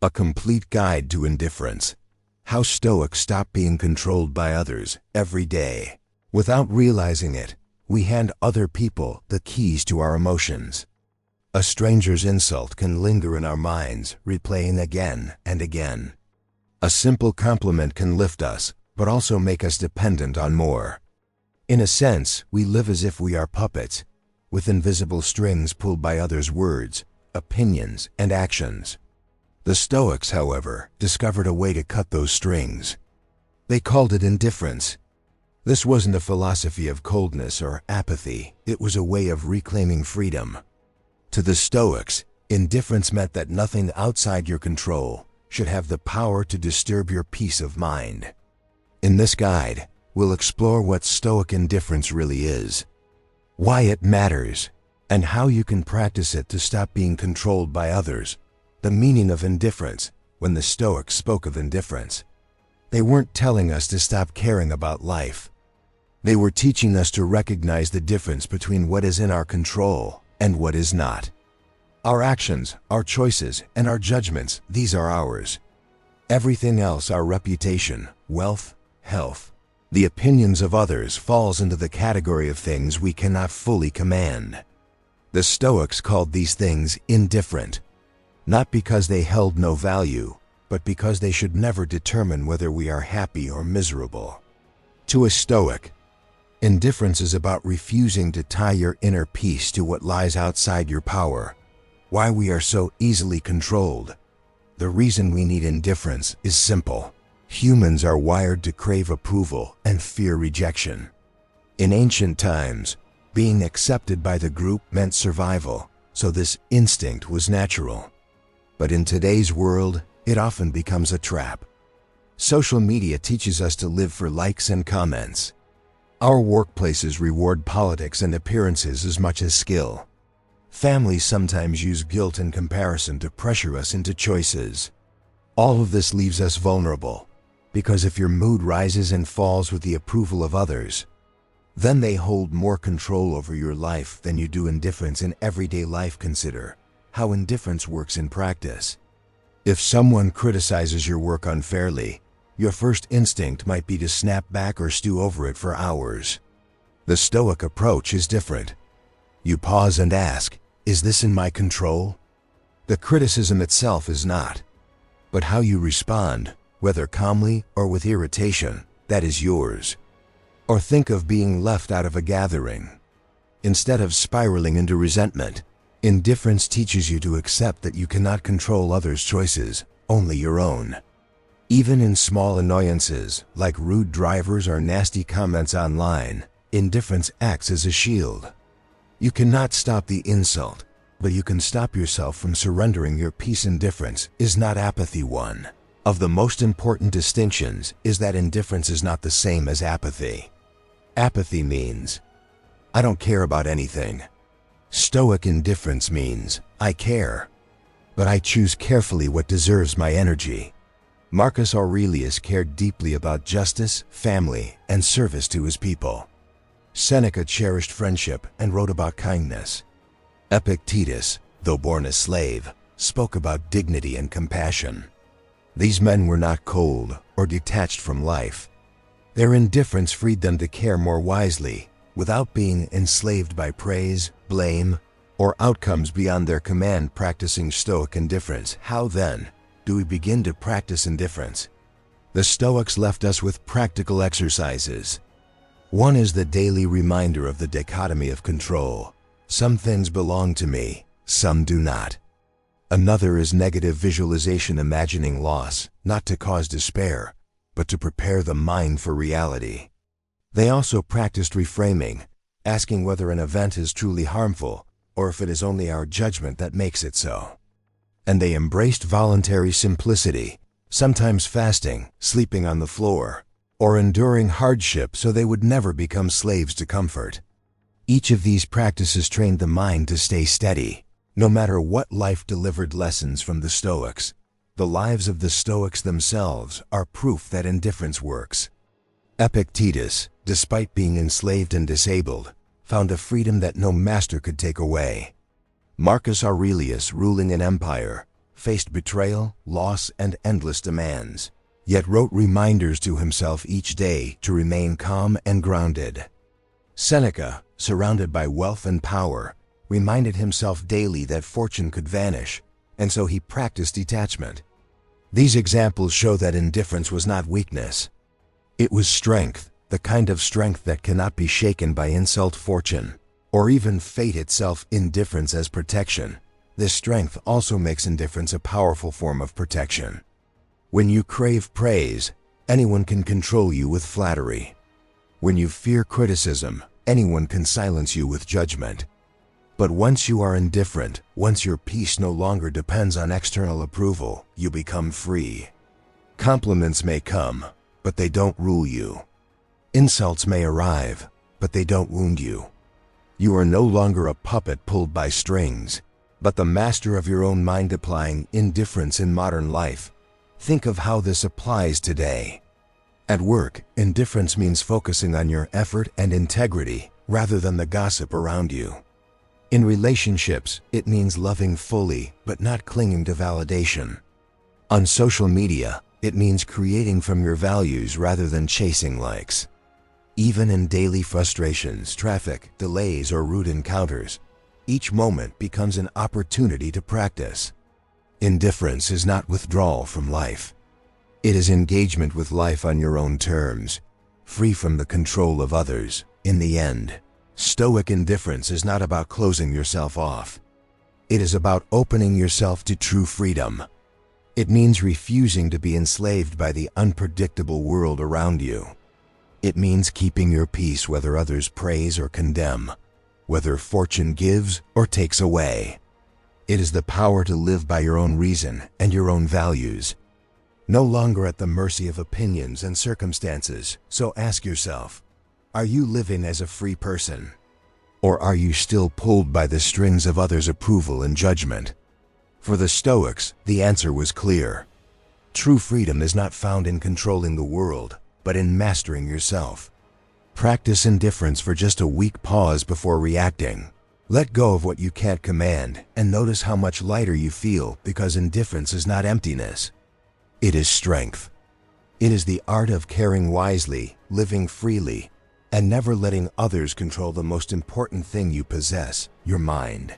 A complete guide to indifference. How Stoics stop being controlled by others every day. Without realizing it, we hand other people the keys to our emotions. A stranger's insult can linger in our minds, replaying again and again. A simple compliment can lift us, but also make us dependent on more. In a sense, we live as if we are puppets, with invisible strings pulled by others' words, opinions, and actions. The Stoics, however, discovered a way to cut those strings. They called it indifference. This wasn't a philosophy of coldness or apathy, it was a way of reclaiming freedom. To the Stoics, indifference meant that nothing outside your control should have the power to disturb your peace of mind. In this guide, we'll explore what Stoic indifference really is, why it matters, and how you can practice it to stop being controlled by others. The meaning of indifference. When the Stoics spoke of indifference, they weren't telling us to stop caring about life. They were teaching us to recognize the difference between what is in our control and what is not. Our actions, our choices, and our judgments, these are ours. Everything else, our reputation, wealth, health, the opinions of others, falls into the category of things we cannot fully command. The Stoics called these things indifferent, not because they held no value, but because they should never determine whether we are happy or miserable. To a Stoic, indifference is about refusing to tie your inner peace to what lies outside your power. Why we are so easily controlled. The reason we need indifference is simple. Humans are wired to crave approval and fear rejection. In ancient times, being accepted by the group meant survival, so this instinct was natural. But in today's world, it often becomes a trap. Social media teaches us to live for likes and comments. Our workplaces reward politics and appearances as much as skill. Families sometimes use guilt and comparison to pressure us into choices. All of this leaves us vulnerable, because if your mood rises and falls with the approval of others, then they hold more control over your life than you do indifference in everyday life. Consider how indifference works in practice. If someone criticizes your work unfairly, your first instinct might be to snap back or stew over it for hours. The Stoic approach is different. You pause and ask, is this in my control? The criticism itself is not. But how you respond, whether calmly or with irritation, that is yours. Or think of being left out of a gathering. Instead of spiraling into resentment, indifference teaches you to accept that you cannot control others' choices, only your own. Even in small annoyances, like rude drivers or nasty comments online, indifference acts as a shield. You cannot stop the insult, but you can stop yourself from surrendering your peace. Indifference is not apathy. One of the most important distinctions is that indifference is not the same as apathy. Apathy means, I don't care about anything. Stoic indifference means, I care, but I choose carefully what deserves my energy. Marcus Aurelius cared deeply about justice, family, and service to his people. Seneca cherished friendship and wrote about kindness. Epictetus, though born a slave, spoke about dignity and compassion. These men were not cold or detached from life. Their indifference freed them to care more wisely, without being enslaved by praise, blame, or outcomes beyond their command. Practicing Stoic indifference. How then do we begin to practice indifference? The Stoics left us with practical exercises. One is the daily reminder of the dichotomy of control. Some things belong to me, some do not. Another is negative visualization, imagining loss, not to cause despair, but to prepare the mind for reality. They also practiced reframing, asking whether an event is truly harmful, or if it is only our judgment that makes it so. And they embraced voluntary simplicity, sometimes fasting, sleeping on the floor, or enduring hardship so they would never become slaves to comfort. Each of these practices trained the mind to stay steady, no matter what life delivered. Lessons from the Stoics. The lives of the Stoics themselves are proof that indifference works. Epictetus, despite being enslaved and disabled, found a freedom that no master could take away. Marcus Aurelius, ruling an empire, faced betrayal, loss, and endless demands, yet wrote reminders to himself each day to remain calm and grounded. Seneca, surrounded by wealth and power, reminded himself daily that fortune could vanish, and so he practiced detachment. These examples show that indifference was not weakness. It was strength, the kind of strength that cannot be shaken by insult, fortune, or even fate itself. Indifference as protection. This strength also makes indifference a powerful form of protection. When you crave praise, anyone can control you with flattery. When you fear criticism, anyone can silence you with judgment. But once you are indifferent, once your peace no longer depends on external approval, you become free. Compliments may come, but they don't rule you. Insults may arrive, but they don't wound you. You are no longer a puppet pulled by strings, but the master of your own mind. Applying indifference in modern life. Think of how this applies today. At work, indifference means focusing on your effort and integrity rather than the gossip around you. In relationships, it means loving fully but not clinging to validation. On social media, it means creating from your values rather than chasing likes. Even in daily frustrations, traffic, delays, or rude encounters, each moment becomes an opportunity to practice. Indifference is not withdrawal from life. It is engagement with life on your own terms, free from the control of others. In the end, Stoic indifference is not about closing yourself off. It is about opening yourself to true freedom. It means refusing to be enslaved by the unpredictable world around you. It means keeping your peace whether others praise or condemn, whether fortune gives or takes away. It is the power to live by your own reason and your own values, no longer at the mercy of opinions and circumstances. So ask yourself, are you living as a free person? Or are you still pulled by the strings of others' approval and judgment? For the Stoics, the answer was clear. True freedom is not found in controlling the world, but in mastering yourself. Practice indifference for just a week. Pause before reacting. Let go of what you can't command and notice how much lighter you feel, because indifference is not emptiness. It is strength. It is the art of caring wisely, living freely, and never letting others control the most important thing you possess, your mind.